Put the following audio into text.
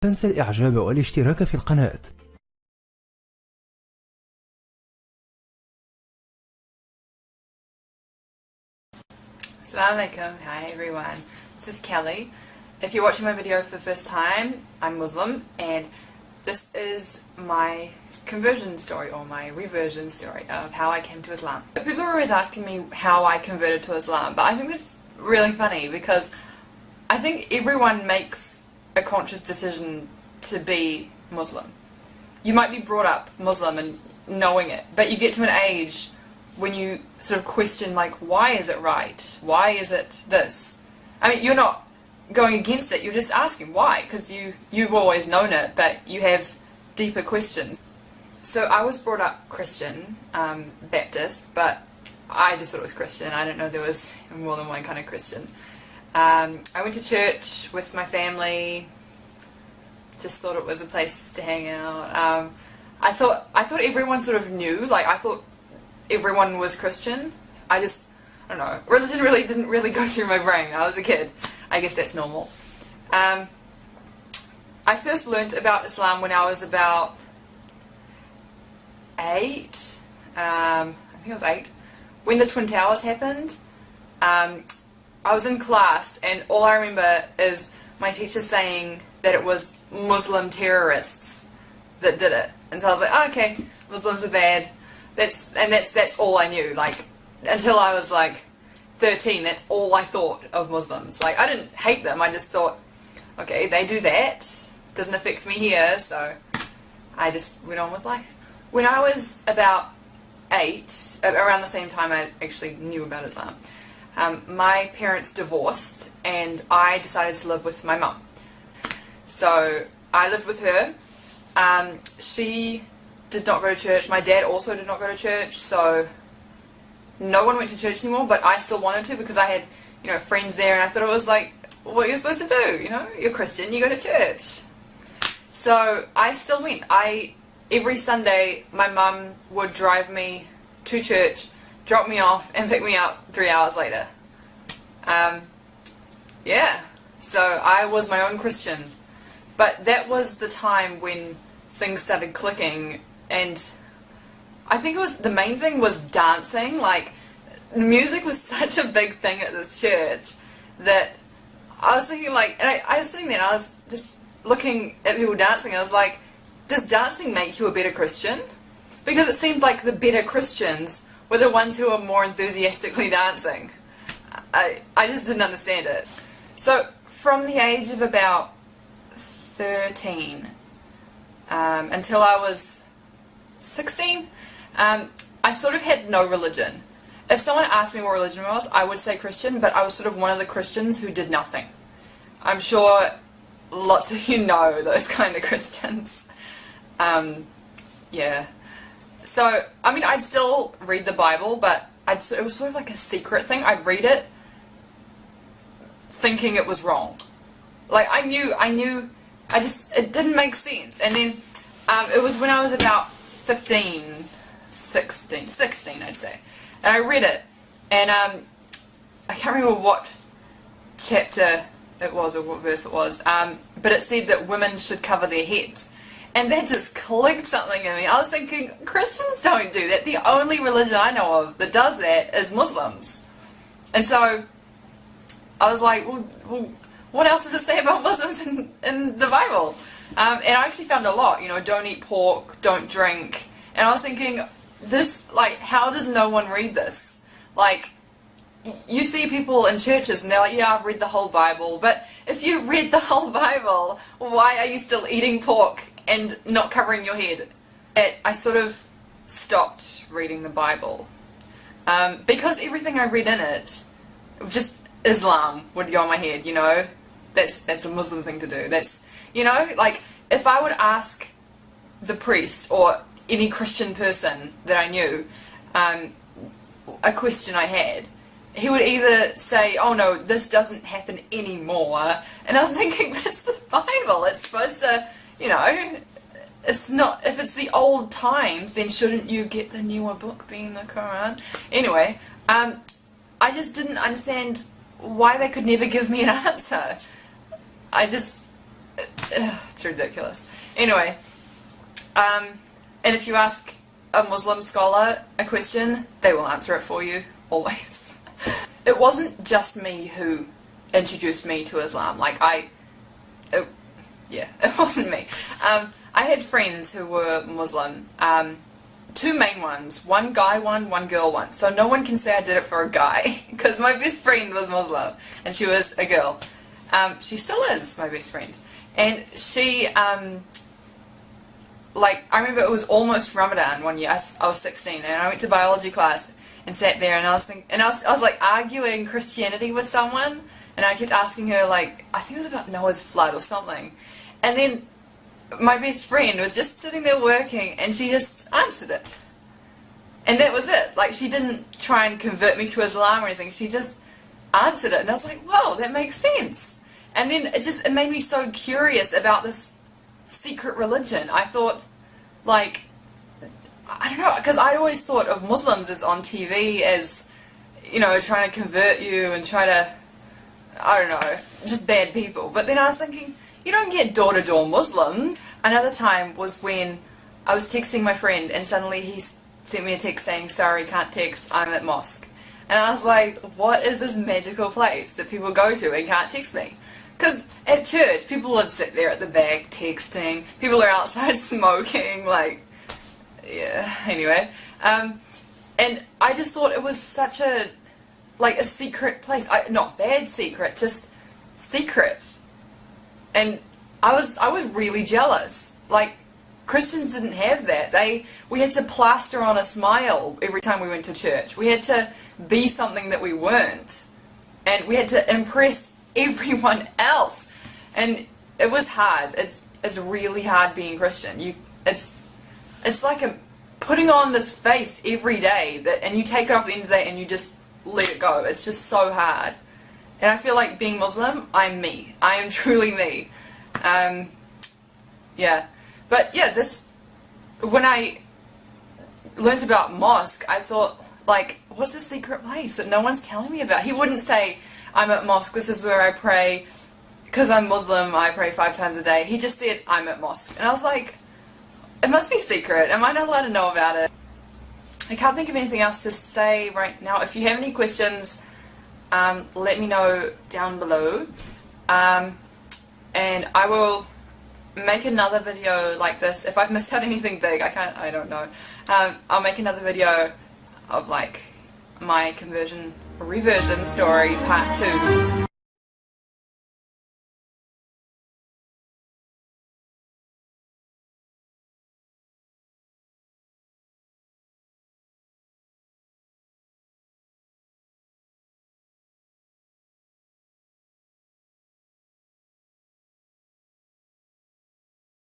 تنسى الإعجاب والاشتراك في القناة. Assalamu alaikum. Hi everyone, this is Kelly. If you're watching my video for the first time, I'm Muslim and this is my conversion story or my reversion story of how I came to Islam. People are always asking me how I converted to Islam, but I think that's really funny because I think everyone makes a conscious decision to be Muslim. You might be brought up Muslim and knowing it, but you get to an age when you sort of question, like, why is it right? Why is it this? I mean, you're not going against it, you're just asking why, because you've always known it, but you have deeper questions. So I was brought up Christian, Baptist, but I just thought it was Christian. I didn't know there was more than one kind of Christian. I went to church with my family, just thought it was a place to hang out. I thought everyone sort of knew, like I thought everyone was Christian. I don't know, religion really didn't really go through my brain. I was a kid. I guess that's normal. I first learnt about Islam when I was about 8. I think I was 8. When the Twin Towers happened, I was in class and all I remember is my teacher saying that it was Muslim terrorists that did it. And so I was like, oh, okay, Muslims are bad. That's all I knew. Like, until I was like 13, that's all I thought of Muslims. Like, I didn't hate them, I just thought, okay, they do that, doesn't affect me here, so I just went on with life. When I was about 8, around the same time I actually knew about Islam, my parents divorced and I decided to live with my mum. So I lived with her. She did not go to church. My dad also did not go to church, so no one went to church anymore, but I still wanted to because I had, you know, friends there and I thought it was like what you're supposed to do, you know? You're Christian, you go to church. So I still went. Every Sunday my mum would drive me to church, drop me off and pick me up 3 hours later. Yeah, so I was my own Christian. But that was the time when things started clicking, and I think the main thing was dancing. Like, music was such a big thing at this church that I was thinking, like, and I was sitting there and I was just looking at people dancing, I was like, does dancing make you a better Christian? Because it seemed like the better Christians were the ones who were more enthusiastically dancing. I just didn't understand it. So from the age of about 13 until I was 16, I sort of had no religion. If someone asked me what religion was, I would say Christian, but I was sort of one of the Christians who did nothing. I'm sure lots of you know those kind of Christians. Yeah. So, I mean, I'd still read the Bible, but it was sort of like a secret thing. I'd read it thinking it was wrong. Like, it didn't make sense. And then it was when I was about 16 I'd say, and I read it, and I can't remember what chapter it was or what verse it was, but it said that women should cover their heads, and that just clicked something in me. I was thinking, Christians don't do that. The only religion I know of that does that is Muslims. And so I was like, well, what else does it say about Muslims in the Bible? And I actually found a lot, you know, don't eat pork, don't drink. And I was thinking, how does no one read this? Like, you see people in churches and they're like, yeah, I've read the whole Bible. But if you read the whole Bible, why are you still eating pork and not covering your head? I sort of stopped reading the Bible. Because everything I read in it, just Islam would go on my head, you know? That's a Muslim thing to do. That's, you know, like, if I would ask the priest or any Christian person that I knew a question I had, he would either say, oh no, this doesn't happen anymore, and I was thinking, but it's the Bible, it's supposed to, you know, it's not, if it's the old times, then shouldn't you get the newer book being the Quran? Anyway, I just didn't understand why they could never give me an answer. it's ridiculous. Anyway, and if you ask a Muslim scholar a question, they will answer it for you, always. It wasn't just me who introduced me to Islam. Like, it wasn't me. I had friends who were Muslim. Two main ones. One guy one, one girl one. So no one can say I did it for a guy, because my best friend was Muslim, and she was a girl. She still is my best friend. And she, like, I remember it was almost Ramadan one year. I was 16, and I went to biology class and sat there, and I was thinking, and I was like arguing Christianity with someone, and I kept asking her, like, I think it was about Noah's flood or something. And then my best friend was just sitting there working, and she just answered it. And that was it. Like, she didn't try and convert me to Islam or anything. She just answered it, and I was like, whoa, that makes sense. And then it made me so curious about this secret religion. I thought, like, I don't know, because I'd always thought of Muslims as on TV as, you know, trying to convert you and try to, I don't know, just bad people. But then I was thinking, you don't get door-to-door Muslims. Another time was when I was texting my friend, and suddenly he sent me a text saying, sorry, can't text, I'm at mosque. And I was like, what is this magical place that people go to and can't text me? Because at church, people would sit there at the back texting, people are outside smoking, like, yeah, anyway. And I just thought it was such a, like, a secret place. Not bad secret, just secret. And I was really jealous. Like, Christians didn't have that. We had to plaster on a smile every time we went to church. We had to be something that we weren't. And we had to impress everyone else. And it was hard. It's really hard being Christian. It's like putting on this face every day, and you take it off at the end of the day and you just let it go. It's just so hard. And I feel like being Muslim, I'm me. I am truly me. Yeah. But yeah, when I learnt about mosque, I thought, like, what's the secret place that no one's telling me about? He wouldn't say, I'm at mosque, this is where I pray, because I'm Muslim, I pray 5 times a day. He just said, I'm at mosque. And I was like, it must be secret. Am I not allowed to know about it? I can't think of anything else to say right now. If you have any questions, let me know down below. And I will make another video like this. If I've missed out anything big, I don't know. I'll make another video of, like, my conversion, reversion story part 2.